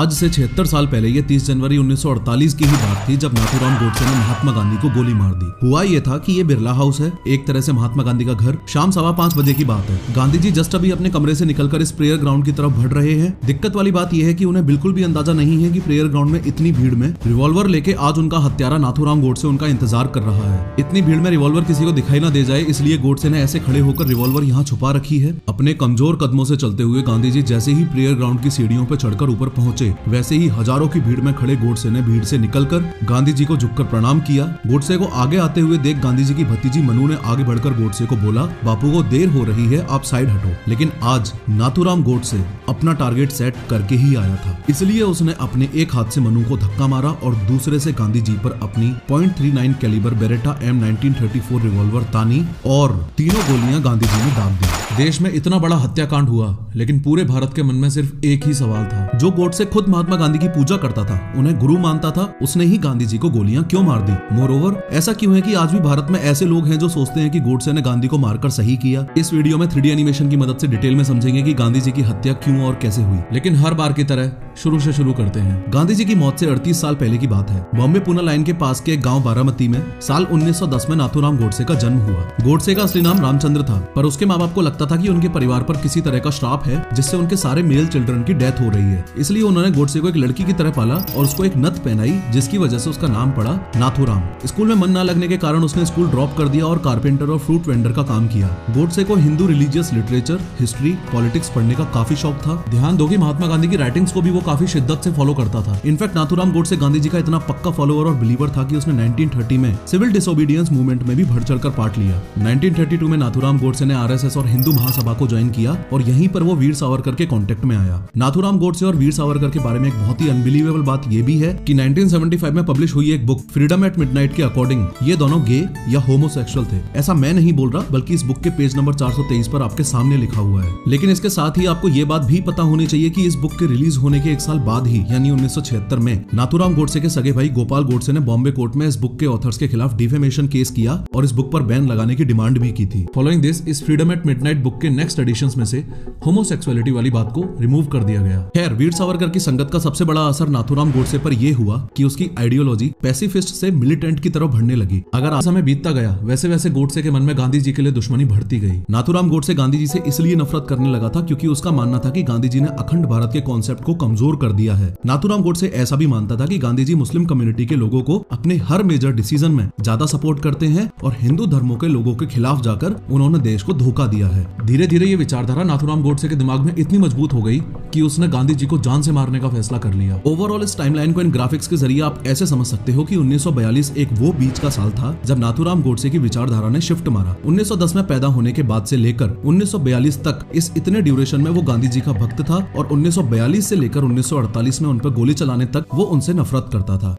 आज से 76 साल पहले ये 30 जनवरी 1948 की ही बात थी जब नाथूराम गोडसे ने महात्मा गांधी को गोली मार दी। हुआ ये था कि ये बिरला हाउस है, एक तरह से महात्मा गांधी का घर। शाम 5:15 बजे की बात है। गांधी जी जस्ट अभी अपने कमरे से निकलकर इस प्रेयर ग्राउंड की तरफ बढ़ रहे हैं। दिक्कत वाली बात यह है कि उन्हें बिल्कुल भी अंदाजा नहीं है कि प्रेयर ग्राउंड में इतनी भीड़ में रिवॉल्वर लेके आज उनका हत्यारा नाथूराम गोडसे उनका इंतजार कर रहा है। इतनी भीड़ में रिवॉल्वर किसी को दिखाई ना दे जाए इसलिए गोडसे ने ऐसे खड़े होकर रिवॉल्वर यहाँ छुपा रखी है। अपने कमजोर कदमों से चलते हुए गांधी जी जैसे ही प्रेयर ग्राउंड की सीढ़ियों पर चढ़कर ऊपर पहुंचे, वैसे ही हजारों की भीड़ में खड़े गोडसे ने भीड़ से निकलकर गांधी जी को झुककर प्रणाम किया। गोडसे को आगे आते हुए देख गांधी जी की भतीजी मनु ने आगे बढ़कर गोडसे को बोला, बापू को देर हो रही है, आप साइड हटो। लेकिन आज नाथूराम गोडसे अपना टारगेट सेट करके ही आया था, इसलिए उसने अपने एक हाथ से मनु को धक्का मारा और दूसरे से गांधी जी पर अपनी .39 कैलिबर बेरेटा M1934 रिवॉल्वर तानी और तीनों गोलियां गांधी जी ने दाग दी। देश में इतना बड़ा हत्याकांड हुआ, लेकिन पूरे भारत के मन में सिर्फ एक ही सवाल था। जो गोडसे खुद महात्मा गांधी की पूजा करता था, उन्हें गुरु मानता था, उसने ही गांधी जी को गोलियां क्यों मार दी? मोरओवर, ऐसा क्यों है कि आज भी भारत में ऐसे लोग हैं जो सोचते हैं कि गोडसे ने गांधी को मारकर सही किया? इस वीडियो में 3D एनिमेशन की मदद से डिटेल में समझेंगे कि गांधी जी की हत्या क्यों और कैसे हुई। लेकिन हर बार की तरह शुरू से शुरू करते हैं। गांधी जी की मौत से 38 साल पहले की बात है। बॉम्बे पुणे लाइन के पास के गांव बारामती में साल 1910 में नाथूराम गोडसे का जन्म हुआ। गोडसे का असली नाम रामचंद्र था, पर उसके माँ बाप को लगता था कि उनके परिवार पर किसी तरह का श्राप है जिससे उनके सारे मेल चिल्ड्रन की डेथ हो रही है। इसलिए उन्होंने गोडसे को एक लड़की की तरह पाला और उसको एक नथ पहनाई, जिसकी वजह से उसका नाम पड़ा नाथूराम। स्कूल में मन न लगने के कारण उसने स्कूल ड्रॉप कर दिया और कारपेंटर और फ्रूट वेंडर का काम किया। गोडसे को Hindu religious literature, history, politics पढ़ने का काफी शौक था। ध्यान दो कि महात्मा गांधी की राइटिंग्स को भी वो काफी शिद्दत से फॉलो करता था। इनफैक्ट नाथूराम गोडसे गांधी जी का इतना पक्का फॉलोअर और बिलीवर था कि उसने 1930 में सिविल डिसोबीडियंस मूवमेंट में भी बढ़ चढ़कर पार्ट लिया। 1932 में नाथूराम गोडसे ने RSS और हिंदू महासभा को ज्वाइन किया और यहीं पर वो वीर सावरकर के कांटेक्ट में आया। नाथूराम गोडसे और वीर सावरकर के बारे में एक बहुत ही अनबिलीवेबल बात ये भी है कि 1975 में पब्लिश हुई एक बुक फ्रीडम एट मिडनाइट के अकॉर्डिंग ये दोनों गे या होमोसेक्सुअल थे। ऐसा मैं नहीं बोल रहा, बल्कि इस बुक के पेज नंबर 423 पर आपके सामने लिखा हुआ है। लेकिन इसके साथ ही आपको ये बात भी पता होनी चाहिए कि इस बुक के रिलीज होने के एक साल बाद ही यानी 1976 में नाथूराम गोडसे के सगे भाई गोपाल गोडसे ने बॉम्बे कोर्ट में इस बुक के ऑथर्स के खिलाफ डिफेमेशन केस किया और इस बुक पर बैन लगाने की डिमांड भी की थी। फॉलोइंग दिस, इस फ्रीडम एट मिडनाइट बुक के नेक्स्ट एडिशंस में से होमोसेक्सुअलिटी वाली बात को रिमूव कर दिया गया। खैर, वीर सावरकर की संगत का सबसे बड़ा असर नाथूराम गोडसे पर यह हुआ कि उसकी आइडियोलॉजी पैसिफिस्ट से मिलिटेंट की तरफ बढ़ने लगी। अगर समय बीतता गया वैसे वैसे गोडसे के मन में गांधी जी के लिए दुश्मनी बढ़ती गई। नाथूराम गोडसे गांधी जी से इसलिए नफरत करने लगा था क्योंकि उसका मानना था कि गांधी जी ने अखंड भारत के कॉन्सेप्ट को कमजोर कर दिया है। नाथूराम गोडसे ऐसा भी मानता था कि गांधी जी मुस्लिम कम्युनिटी के लोगों को अपने हर मेजर डिसीजन में ज्यादा सपोर्ट करते हैं और हिंदू धर्मों के लोगों के खिलाफ जाकर उन्होंने देश को धोखा दिया है। धीरे धीरे ये विचारधारा नाथूराम गोडसे के दिमाग में इतनी मजबूत हो गई कि उसने गांधी जी को जान से मारने का फैसला कर लिया। ओवरऑल इस टाइमलाइन को इन ग्राफिक्स के जरिए आप ऐसे समझ सकते हो कि 1942 एक वो बीच का साल था जब नाथूराम गोडसे की विचारधारा ने शिफ्ट मारा। 1910 में पैदा होने के बाद से लेकर 1942 तक इस इतने ड्यूरेशन में वो गांधी जी का भक्त था और 1942 से लेकर 1948 में उन पर गोली चलाने तक वो उनसे नफरत करता था।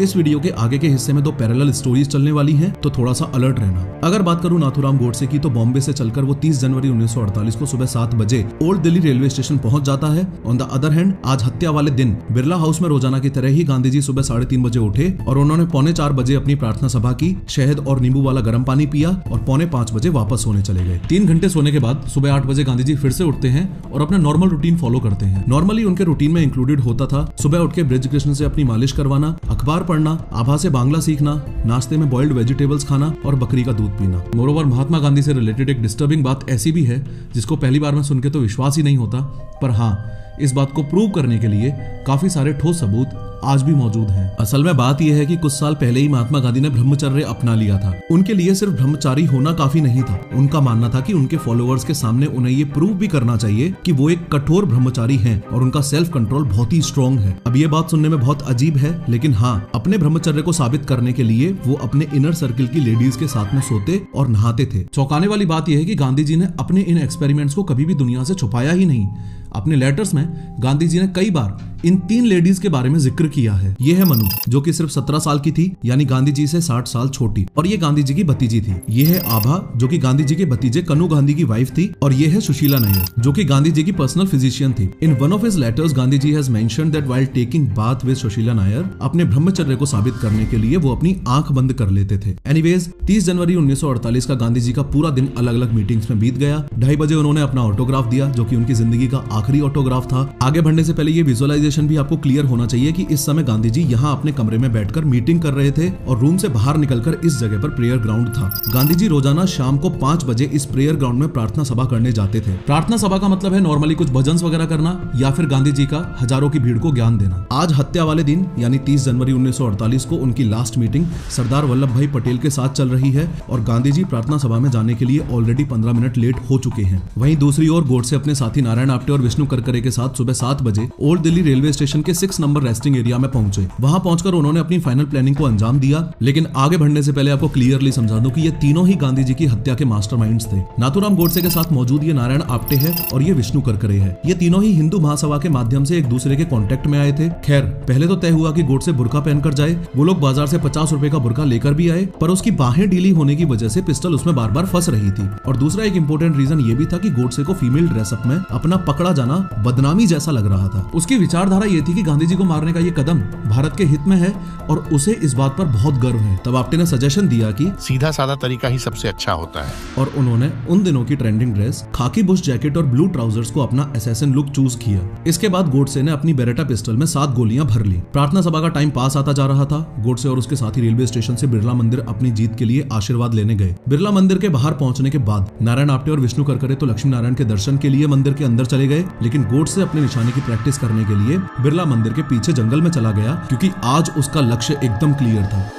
इस वीडियो के आगे के हिस्से में 2 पैरेलल स्टोरीज चलने वाली हैं, तो थोड़ा सा अलर्ट रहना। अगर बात करूं नाथूराम गोडसे की, तो बॉम्बे से चलकर वो 30 जनवरी 1948 को सुबह 7 बजे ओल्ड दिल्ली रेलवे स्टेशन पहुंच जाता है। ऑन द अदर हैंड, आज हत्या वाले दिन बिरला हाउस में रोजाना की तरह ही गांधी जी सुबह 3:30 बजे उठे और उन्होंने 4:45 बजे अपनी प्रार्थना सभा की, शहद और नींबू वाला गर्म पानी पिया और 4:45 बजे वापस सोने चले गए। 3 घंटे सोने के बाद सुबह 8 बजे गांधी जी फिर से उठते हैं और अपना नॉर्मल रूटीन फॉलो करते हैं। नॉर्मली उनके रूटीन में इंक्लूडेड होता था सुबह उठ के ब्रिज कृष्ण से अपनी मालिश करवाना, अखबार पढ़ना, आभा से बांग्ला सीखना, नाश्ते में बॉइल्ड वेजिटेबल्स खाना और बकरी का दूध पीना। मोरोवर, महात्मा गांधी से रिलेटेड एक डिस्टर्बिंग बात ऐसी भी है जिसको पहली बार में सुन के तो विश्वास ही नहीं होता, पर हाँ, इस बात को प्रूव करने के लिए काफी सारे ठोस सबूत आज भी मौजूद हैं। असल में बात यह है कि कुछ साल पहले ही महात्मा गांधी ने ब्रह्मचर्य अपना लिया था। उनके लिए सिर्फ ब्रह्मचारी होना काफी नहीं था। उनका मानना था कि उनके फॉलोअर्स के सामने उन्हें ये प्रूव भी करना चाहिए कि वो एक कठोर ब्रह्मचारी हैं और उनका सेल्फ कंट्रोल बहुत ही स्ट्रॉन्ग है। अब ये बात सुनने में बहुत अजीब है, लेकिन हाँ, अपने ब्रह्मचर्य को साबित करने के लिए वो अपने इनर सर्किल की लेडीज के साथ में सोते और नहाते थे। चौंकाने वाली बात यह है कि गांधी जी ने अपने इन एक्सपेरिमेंट्स को कभी भी दुनिया से छुपाया ही नहीं। अपने लेटर्स में गांधी जी ने कई बार इन 3 लेडीज के बारे में जिक्र किया है। ये है मनु, जो कि सिर्फ 17 साल की थी, यानी गांधी जी से 60 साल छोटी, और ये गांधी जी की भतीजी थी। ये है आभा, जो कि गांधी जी के भतीजे कन्नू गांधी की वाइफ थी, और ये है सुशीला नायर, जो कि गांधी जी की पर्सनल फिजिशियन थी। In one of his letters Gandhi ji has mentioned that while taking bath with Sushila Nayar, अपने ब्रह्मचर्य ब्रह्मचर्य को साबित करने के लिए वो अपनी आंख बंद कर लेते थे। एनीवेज 30 जनवरी 1948 का गांधी जी का पूरा दिन अलग अलग मीटिंग्स में बीत गया। 2:30 बजे उन्होंने अपना ऑटोग्राफ दिया, जो कि उनकी जिंदगी का आखिरी ऑटोग्राफ था। आगे बढ़ने से पहले ये विजुअलाइजेशन भी आपको क्लियर होना चाहिए कि इस समय गांधी जी यहाँ अपने कमरे में बैठकर मीटिंग कर रहे थे और रूम से बाहर निकलकर इस जगह पर प्रेयर ग्राउंड था। गांधी जी रोजाना शाम को 5 बजे इस प्रेयर ग्राउंड में प्रार्थना सभा करने जाते थे। प्रार्थना सभा का मतलब है नॉर्मली कुछ भजन वगैरह करना या फिर गांधी जी का हजारों की भीड़ को ज्ञान देना। आज हत्या वाले दिन यानी 30 जनवरी 1948 को उनकी लास्ट मीटिंग सरदार वल्लभ भाई पटेल के साथ चल रही है और गांधी जी प्रार्थना सभा में जाने के लिए ऑलरेडी 15 मिनट लेट हो चुके हैं। वहीं दूसरी ओर गोडसे अपने साथी नारायण आप्टे और विष्णु करकरे के साथ सुबह 7 बजे ओल्ड दिल्ली रेलवे स्टेशन के 6 नंबर रेस्टिंग एरिया में पहुंचे। वहां पहुंचकर उन्होंने अपनी फाइनल प्लानिंग को अंजाम दिया। लेकिन आगे बढ़ने से पहले आपको क्लियरली समझा दूं कि ये तीनों ही गांधी जी की हत्या के मास्टरमाइंड्स थे। नाथूराम गोडसे के साथ मौजूद ये नारायण आप्टे है और ये विष्णु करकरे है। ये तीनों ही हिंदू महासभा के माध्यम से एक दूसरे के कांटेक्ट में आए थे। खैर पहले तो तय हुआ कि गोडसे बुर्का पहनकर जाए। वो लोग बाजार से 50 रुपए का बुर्का लेकर भी आए, पर उसकी बाहें ढीली होने की वजह से पिस्टल उसमें बार बार फंस रही थी। और दूसरा एक इंपॉर्टेंट रीजन ये भी था कि गोडसे को फीमेल ड्रेसअप में अपना पकड़ा जाना बदनामी जैसा लग रहा था। उसकी विचारधारा ये थी कि गांधी जी को मारने का ये कदम भारत के हित में है और उसे इस बात पर बहुत गर्व है। तब आप्टे ने सजेशन दिया कि सीधा साधा तरीका ही सबसे अच्छा होता है और उन्होंने उन दिनों की ट्रेंडिंग ड्रेस खाकी बुश जैकेट और ब्लू ट्राउजर्स को अपना असैसिन लुक चूज किया। इसके बाद गोडसे ने अपनी बेरेटा पिस्टल में 7 गोलियां भर ली। प्रार्थना सभा का टाइम पास आता जा रहा था। गोडसे और उसके साथी रेलवे स्टेशन से बिरला मंदिर अपनी जीत के लिए आशीर्वाद लेने गए। बिरला मंदिर के बाहर पहुंचने के बाद नारायण आप्टे और विष्णु करकरे तो लक्ष्मी नारायण के दर्शन के लिए मंदिर के अंदर चले गए, लेकिन गोडसे अपने निशाने की प्रैक्टिस करने के लिए बिरला मंदिर के पीछे जंगल में चला गया, क्योंकि आज उसका लक्ष्य एकदम क्लियर था।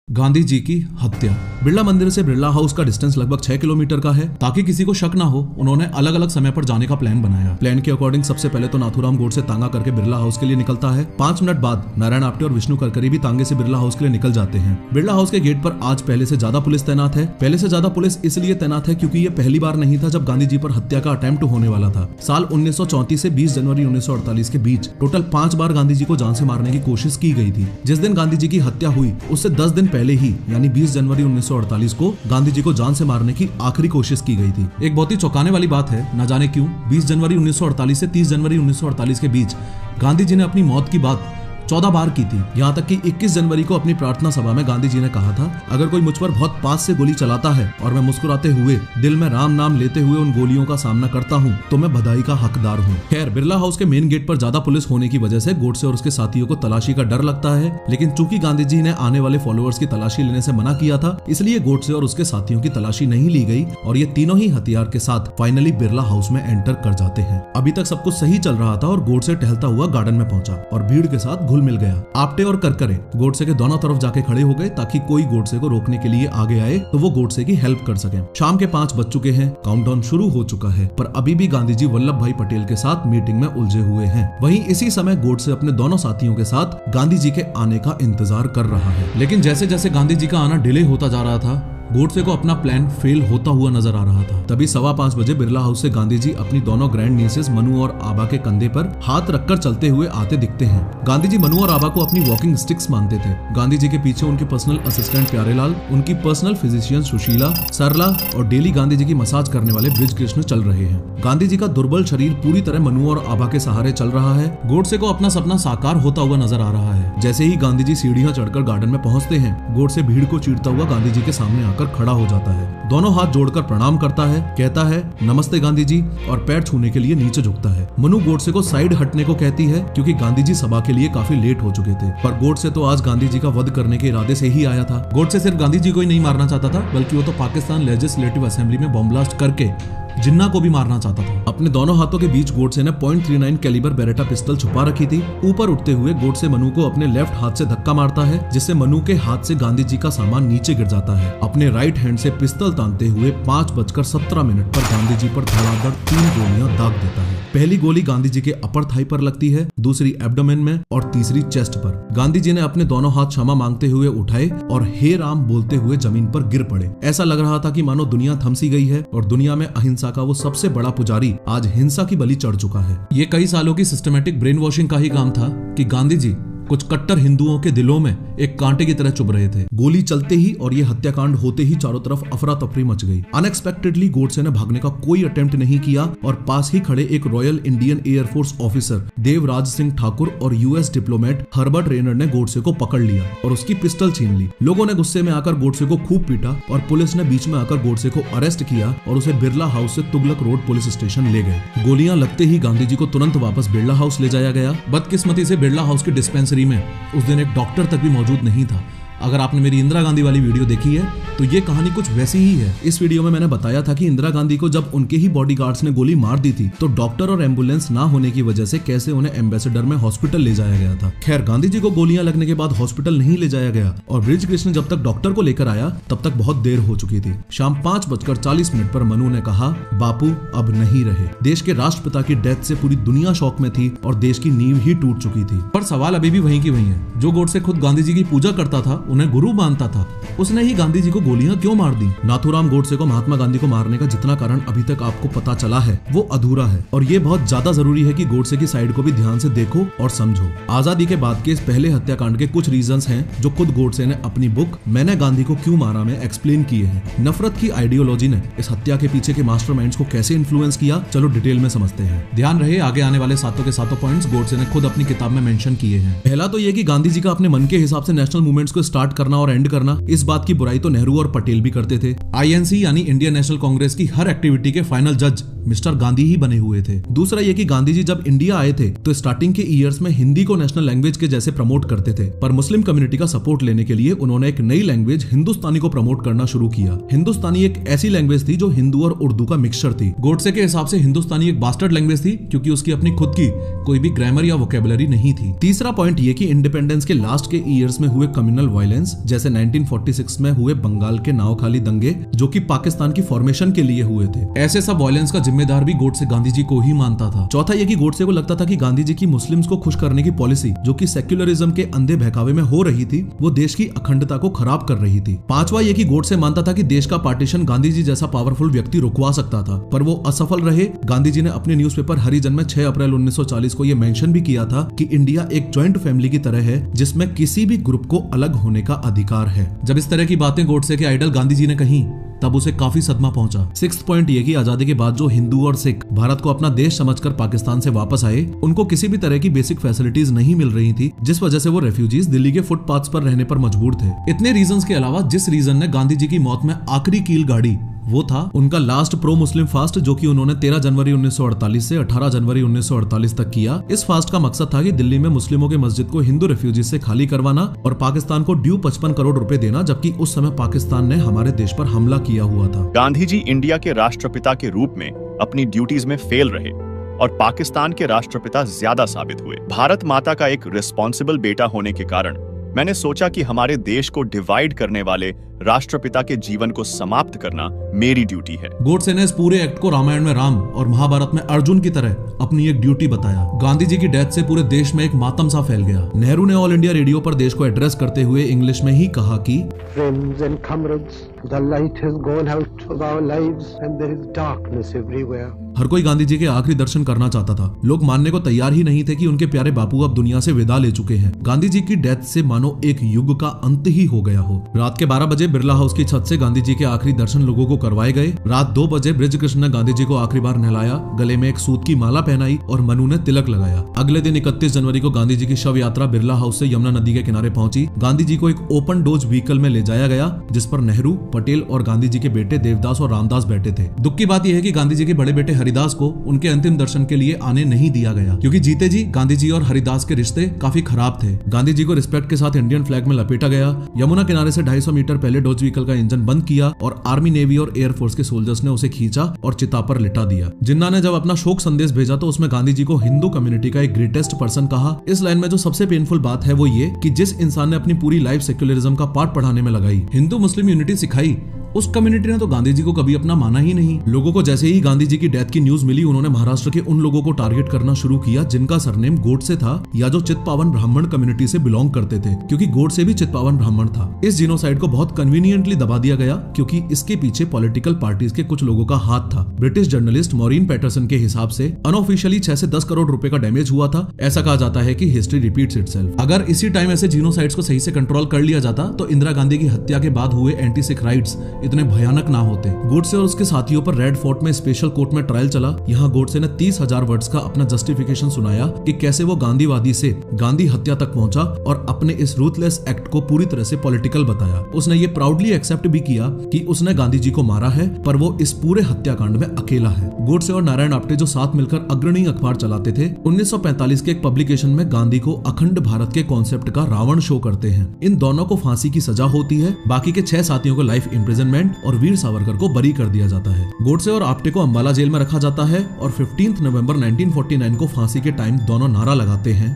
गांधी जी की हत्या। बिरला मंदिर से बिरला हाउस का डिस्टेंस लगभग 6 किलोमीटर का है। ताकि किसी को शक ना हो, उन्होंने अलग अलग समय पर जाने का प्लान बनाया। प्लान के अकॉर्डिंग सबसे पहले तो नाथूराम गोडसे तांगा करके बिरला हाउस के लिए निकलता है। 5 मिनट बाद नारायण आप्टे और विष्णु करकरे भी तांगे से बिरला हाउस के लिए निकल जाते हैं। बिरला हाउस के गेट पर आज पहले से ज्यादा पुलिस तैनात है। पहले से ज्यादा पुलिस इसलिए तैनात है क्योंकि ये पहली बार नहीं था जब गांधी जी पर हत्या का अटेम्प्ट होने वाला था। साल 1934 से 20 जनवरी 1948 के बीच टोटल 5 बार गांधी जी को जान से मारने की कोशिश की गई थी। जिस दिन गांधी जी की हत्या हुई उससे 10 दिन पहले ही यानी 20 जनवरी 1948 को गांधी जी को जान से मारने की आखिरी कोशिश की गई थी। एक बहुत ही चौंकाने वाली बात है, न जाने क्यों 20 जनवरी 1948 से 30 जनवरी 1948 के बीच गांधी जी ने अपनी मौत की बात 14 बार की थी। यहाँ तक कि 21 जनवरी को अपनी प्रार्थना सभा में गांधी जी ने कहा था, अगर कोई मुझ पर बहुत पास से गोली चलाता है और मैं मुस्कुराते हुए दिल में राम नाम लेते हुए उन गोलियों का सामना करता हूँ तो मैं बधाई का हकदार हूँ। खैर बिरला हाउस के मेन गेट पर ज्यादा पुलिस होने की वजह से गोडसे और उसके साथियों को तलाशी का डर लगता है, लेकिन चूंकि गांधी जी ने आने वाले फॉलोअर्स की तलाशी लेने से मना किया था, इसलिए गोडसे और उसके साथियों की तलाशी नहीं ली गई और ये तीनों ही हथियार के साथ फाइनली बिरला हाउस में एंटर कर जाते हैं। अभी तक सब कुछ सही चल रहा था और गोडसे टहलता हुआ गार्डन में पहुंचा और भीड़ के साथ घुल मिल गया। आप्टे और करकरे गोडसे के दोनों तरफ जाके खड़े हो गए ताकि कोई गोडसे को रोकने के लिए आगे आए तो वो गोडसे की हेल्प कर सके। शाम के 5 बज चुके हैं, काउंटडाउन शुरू हो चुका है, पर अभी भी गांधी जी वल्लभ भाई पटेल के साथ मीटिंग में उलझे हुए हैं। वहीं इसी समय गोडसे अपने दोनों साथियों के साथ गांधी जी के आने का इंतजार कर रहा है। लेकिन जैसे जैसे गांधी जी का आना डिले होता जा रहा था, गोडसे को अपना प्लान फेल होता हुआ नजर आ रहा था। तभी 5:15 बजे बिरला हाउस से गांधी जी अपनी दोनों ग्रैंड नीसेस मनु और आबा के कंधे पर हाथ रखकर चलते हुए आते दिखते हैं। गांधी जी मनु और आबा को अपनी वॉकिंग स्टिक्स मानते थे। गांधी जी के पीछे उनके पर्सनल असिस्टेंट प्यारेलाल, उनकी पर्सनल फिजिशियन सुशीला, सरला और डेली गांधी जी की मसाज करने वाले ब्रिज कृष्ण चल रहे हैं। गांधी जी का दुर्बल शरीर पूरी तरह मनु और आबा के सहारे चल रहा है। गोडसे को अपना सपना साकार होता हुआ नजर आ रहा है। जैसे ही गांधी जी सीढ़ियां चढ़कर गार्डन में पहुंचते हैं, गोडसे भीड़ को चीरता हुआ गांधी जी के सामने आकर खड़ा हो जाता है। दोनों हाथ जोड़कर प्रणाम करता है, कहता है नमस्ते गांधी जी और पैर छूने के लिए नीचे झुकता है। मनु गोडसे को साइड हटने को कहती है क्योंकि गांधी जी सभा के लिए काफी लेट हो चुके थे, पर गोडसे तो आज गांधी जी का वध करने के इरादे से ही आया था। गोडसे सिर्फ गांधी जी को ही नहीं मारना चाहता था, बल्कि वो तो पाकिस्तान लेजिस्लेटिव असेंबली में बम ब्लास्ट करके जिन्ना को भी मारना चाहता था। अपने दोनों हाथों के बीच गोडसे ने .39 कैलिबर बेरेटा पिस्टल छुपा रखी थी। ऊपर उठते हुए गोडसे मनु को अपने लेफ्ट हाथ से धक्का मारता है, जिससे मनु के हाथ से गांधी जी का सामान नीचे गिर जाता है। अपने राइट हैंड से पिस्टल तानते हुए 5:17 पर गांधी जी पर धड़ाधड़ 3 गोलियां दाग देता है। पहली गोली गांधी जी के अपर थाई पर लगती है, दूसरी एब्डोमेन में और तीसरी चेस्ट पर। गांधी जी ने अपने दोनों हाथ क्षमा मांगते हुए उठाए और हे राम बोलते हुए जमीन पर गिर पड़े। ऐसा लग रहा था कि मानो दुनिया थम सी गई है और दुनिया में अहिंसा का वो सबसे बड़ा पुजारी आज हिंसा की बलि चढ़ चुका है। ये कई सालों की सिस्टमैटिक ब्रेन वॉशिंग का ही काम था कि गांधी जी कुछ कट्टर हिंदुओं के दिलों में एक कांटे की तरह चुभ रहे थे। गोली चलते ही और ये हत्याकांड होते ही चारों तरफ अफरा तफरी मच गई। अनएक्सपेक्टेडली गोडसे ने भागने का कोई अटेम्प्ट नहीं किया और पास ही खड़े एक royal Indian air force officer Devraj Singh Thakur और यूएस डिप्लोमेट हर्बर्ट रेनर ने गोडसे को पकड़ लिया और उसकी पिस्टल छीन ली। लोगों ने गुस्से में आकर गोडसे को खूब पीटा और पुलिस ने बीच में आकर गोडसे को अरेस्ट किया और उसे बिरला हाउस से तुगलक रोड पुलिस स्टेशन ले गए। गोलियां लगते ही गांधी जी को तुरंत वापस बिरला हाउस ले जाया गया। बदकिस्मती से बिरला हाउस की डिस्पेंसरी में उस दिन एक डॉक्टर तक भी मौजूद नहीं था। अगर आपने मेरी इंदिरा गांधी वाली वीडियो देखी है तो ये कहानी कुछ वैसी ही है। इस वीडियो में मैंने बताया था कि इंदिरा गांधी को जब उनके ही बॉडीगार्ड्स ने गोली मार दी थी तो डॉक्टर और एम्बुलेंस ना होने की वजह से कैसे उन्हें एम्बेसडर में हॉस्पिटल ले जाया गया था। खैर, गांधी जी को गोलियां लगने के बाद हॉस्पिटल नहीं ले जाया गया और बृज कृष्ण जब तक डॉक्टर को लेकर आया तब तक बहुत देर हो चुकी थी। शाम 5:40 पर मनु ने कहा, बापू अब नहीं रहे। देश के राष्ट्रपिता की डेथ से पूरी दुनिया शौक में थी और देश की नींव ही टूट चुकी थी। पर सवाल अभी भी वहीं की वहीं है। जो गोडसे खुद गांधी जी की पूजा करता था, उन्हें गुरु मानता था, उसने ही गांधी जी को गोलियां क्यों मार दी? नाथूराम गोडसे को महात्मा गांधी को मारने का जितना कारण अभी तक आपको पता चला है वो अधूरा है और ये बहुत ज्यादा जरूरी है कि गोडसे की साइड को भी ध्यान से देखो और समझो। आजादी के बाद के इस पहले हत्याकांड के कुछ रीजंस हैं जो खुद गोडसे ने अपनी बुक मैंने गांधी को क्यों मारा में एक्सप्लेन किए हैं। नफरत की आइडियोलॉजी ने इस हत्या के पीछे के मास्टरमाइंड्स को कैसे इन्फ्लुएंस किया, चलो डिटेल में समझते हैं। ध्यान रहे, आगे आने वाले सातों के सातों पॉइंट्स गोडसे ने खुद अपनी किताब में मेंशन किए हैं। पहला तो ये कि गांधी जी का अपने मन के हिसाब से नेशनल मूवमेंट्स को स्टार्ट करना और एंड करना, इस बात की बुराई तो नेहरू और पटेल भी करते थे। आईएनसी यानी इंडियन नेशनल कांग्रेस की हर एक्टिविटी के फाइनल जज मिस्टर गांधी ही बने हुए थे। दूसरा ये कि गांधी जी जब इंडिया आए थे तो स्टार्टिंग के ईयर्स में हिंदी को नेशनल लैंग्वेज के जैसे प्रमोट करते थे, पर मुस्लिम कम्युनिटी का सपोर्ट लेने के लिए उन्होंने एक नई लैंग्वेज हिंदुस्तानी को प्रमोट करना शुरू किया। हिंदुस्तानी एक ऐसी लैंग्वेज थी जो हिंदू और उर्दू का मिक्सचर थी। गोडसे के हिसाब से हिंदुस्तानी एक बास्टर्ड लैंग्वेज थी क्योंकि उसकी अपनी खुद की कोई भी ग्रामर या वोकेबुलरी नहीं थी। तीसरा पॉइंट ये कि इंडिपेंडेंस के लास्ट के ईयर्स में हुए कम्युनल वायलेंस, जैसे 1946 में हुए बंगाल के नावखाली दंगे जो कि पाकिस्तान की फॉर्मेशन के लिए हुए थे, ऐसे सब वायलेंस का जिम्मेदार भी गोडसे गांधी जी को ही मानता था। चौथा ये कि गोडसे को लगता था कि गांधी जी की मुस्लिम्स को खुश करने की पॉलिसी जो कि सेक्युलरिज्म के अंधे बहकावे में हो रही थी वो देश की अखंडता को खराब कर रही थी। पांचवा ये कि गोडसे मानता था कि देश का पार्टीशन गांधी जी जैसा पावरफुल व्यक्ति रुकवा सकता था, पर वो असफल रहे। गांधी जी ने अपने न्यूज़पेपर हरिजन में 6 अप्रैल 1940 को यह मेंशन भी किया था कि इंडिया एक जॉइंट फैमिली की तरह है जिसमें किसी भी ग्रुप को अलग होने का अधिकार है। जब इस तरह की बातें गोडसे के आइडल गांधी जी ने कही तब उसे काफी सदमा पहुंचा। सिक्स्थ पॉइंट ये कि आजादी के बाद जो हिंदू और सिख भारत को अपना देश समझकर पाकिस्तान से वापस आए, उनको किसी भी तरह की बेसिक फैसिलिटीज नहीं मिल रही थी, जिस वजह से वो रेफ्यूजीज दिल्ली के फुटपाथ्स पर रहने पर मजबूर थे। इतने रीजंस के अलावा जिस रीजन ने गांधी जी की मौत में आखिरी कील गाड़ी वो था उनका लास्ट प्रो मुस्लिम फास्ट जो कि उन्होंने 13 जनवरी 1948 से 18 जनवरी 1948 तक किया। इस फास्ट का मकसद था कि दिल्ली में मुस्लिमों के मस्जिद को हिंदू रेफ्यूजीज से खाली करवाना और पाकिस्तान को ड्यू 55 करोड़ रुपए देना, जबकि उस समय पाकिस्तान ने हमारे देश पर हमला किया हुआ था। गांधी जी इंडिया के राष्ट्रपिता के रूप में अपनी ड्यूटीज में फेल रहे और पाकिस्तान के राष्ट्रपिता ज्यादा साबित हुए। भारत माता का एक रिस्पॉन्सिबल बेटा होने के कारण मैंने सोचा कि हमारे देश को डिवाइड करने वाले राष्ट्रपिता के जीवन को समाप्त करना मेरी ड्यूटी है। गोडसे ने इस पूरे एक्ट को रामायण में राम और महाभारत में अर्जुन की तरह अपनी एक ड्यूटी बताया। गांधी जी की डेथ से पूरे देश में एक मातम सा फैल गया। नेहरू ने ऑल इंडिया रेडियो पर देश को एड्रेस करते हुए इंग्लिश में ही कहा कि Friends and comrades, the light has gone out of our lives and there is darkness everywhere. हर कोई गांधी जी के आखिरी दर्शन करना चाहता था। लोग मानने को तैयार ही नहीं थे कि उनके प्यारे बापू अब दुनिया से विदा ले चुके हैं। गांधी जी की डेथ से मानो एक युग का अंत ही हो गया हो। रात के 12 बजे बिरला हाउस की छत से गांधी जी के आखिरी दर्शन लोगों को करवाए गए। रात 2 बजे बृज कृष्ण ने गांधी जी को आखिरी बार नहलाया, गले में एक सूत की माला पहनाई और मनु ने तिलक लगाया। अगले दिन 31 जनवरी को गांधी जी की शव यात्रा बिरला हाउस से यमुना नदी के किनारे पहुंची। गांधी जी को एक ओपन डोज व्हीकल में ले जाया गया जिस पर नेहरू, पटेल और गांधी जी के बेटे देवदास और रामदास बैठे थे। दुख की बात यह है कि गांधी जी के बड़े बेटे हरिदास को उनके अंतिम दर्शन के लिए आने नहीं दिया गया, क्योंकि जीते जी गांधी जी और हरिदास के रिश्ते काफी खराब थे। गांधी जी को रिस्पेक्ट के साथ इंडियन फ्लैग में लपेटा गया। यमुना किनारे से 250 मीटर पहले डोज व्हीकल का इंजन बंद किया और आर्मी, नेवी और एयरफोर्स के सोल्जर्स ने उसे खींचा और चिता पर लिटा दिया। जिन्ना ने जब अपना शोक संदेश भेजा तो उसमें गांधी जी को हिंदू कम्युनिटी का एक ग्रेटेस्ट पर्सन कहा। इस लाइन में जो सबसे पेनफुल बात है वो ये कि जिस इंसान ने अपनी पूरी लाइफ सेक्युलरिज्म का पाठ पढ़ाने में लगाई, हिंदू मुस्लिम यूनिटी सिखाई, उस कम्युनिटी ने तो गांधी जी को कभी अपना माना ही नहीं। लोगों को जैसे ही गांधी जी की डेथ की न्यूज मिली, उन्होंने महाराष्ट्र के उन लोगों को टारगेट करना शुरू किया जिनका सरनेम गोडसे था या जो चित्पावन ब्राह्मण कम्युनिटी से बिलोंग करते थे, क्योंकि गोडसे भी चित्पावन ब्राह्मण था। इस जीनोसाइड को बहुत कन्वीनियंटली दबा दिया गया क्योंकि इसके पीछे पॉलिटिकल पार्टीज के कुछ लोगों का हाथ था। ब्रिटिश जर्नलिस्ट मॉरीन पैटरसन के हिसाब से अनऑफिशियली 6 से 10 करोड़ रुपए का डैमेज हुआ था। ऐसा कहा जाता है कि हिस्ट्री रिपीट्स इटसेल्फ। अगर इसी टाइम ऐसे जीनोसाइड्स को सही से कंट्रोल कर लिया जाता तो इंदिरा गांधी की हत्या के बाद हुए एंटी सिख राइट्स इतने भयानक ना होते। गोडसे और उसके साथियों पर रेड फोर्ट में स्पेशल कोर्ट में ट्रायल चला। यहाँ गोडसे ने 30,000 वर्ड्स का अपना जस्टिफिकेशन सुनाया कि कैसे वो गांधीवादी से गांधी हत्या तक पहुंचा और अपने इस रूथलेस एक्ट को पूरी तरह से पॉलिटिकल बताया। उसने ये प्राउडली एक्सेप्ट भी किया कि उसने गांधी जी को मारा है, पर वो इस पूरे हत्याकांड में अकेला है। गोडसे और नारायण आप्टे जो साथ मिलकर अग्रणी अखबार चलाते थे, 1945 के एक पब्लिकेशन में गांधी को अखंड भारत के कॉन्सेप्ट का रावण शो करते हैं। इन दोनों को फांसी की सजा होती है, बाकी के 6 साथियों को लाइफ इम्प्रिजनमेंट और वीर सावरकर को बरी कर दिया जाता है। गोडसे और आप्टे को अंबाला जेल में रखा जाता है और 15 नवंबर 1949 को फांसी के टाइम दोनों नारा लगाते हैं,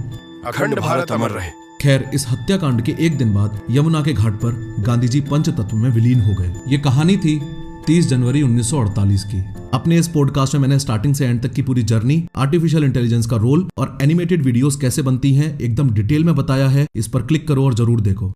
अखंड भारत अमर रहे। खैर, इस हत्याकांड के एक दिन बाद यमुना के घाट पर गांधी जी पंचतत्व में विलीन हो गए। ये कहानी थी 30 जनवरी 1948 की। अपने इस पॉडकास्ट में मैंने स्टार्टिंग से एंड तक की पूरी जर्नी, आर्टिफिशियल इंटेलिजेंस का रोल और एनिमेटेड वीडियोस कैसे बनती हैं एकदम डिटेल में बताया है। इस पर क्लिक करो और जरूर देखो।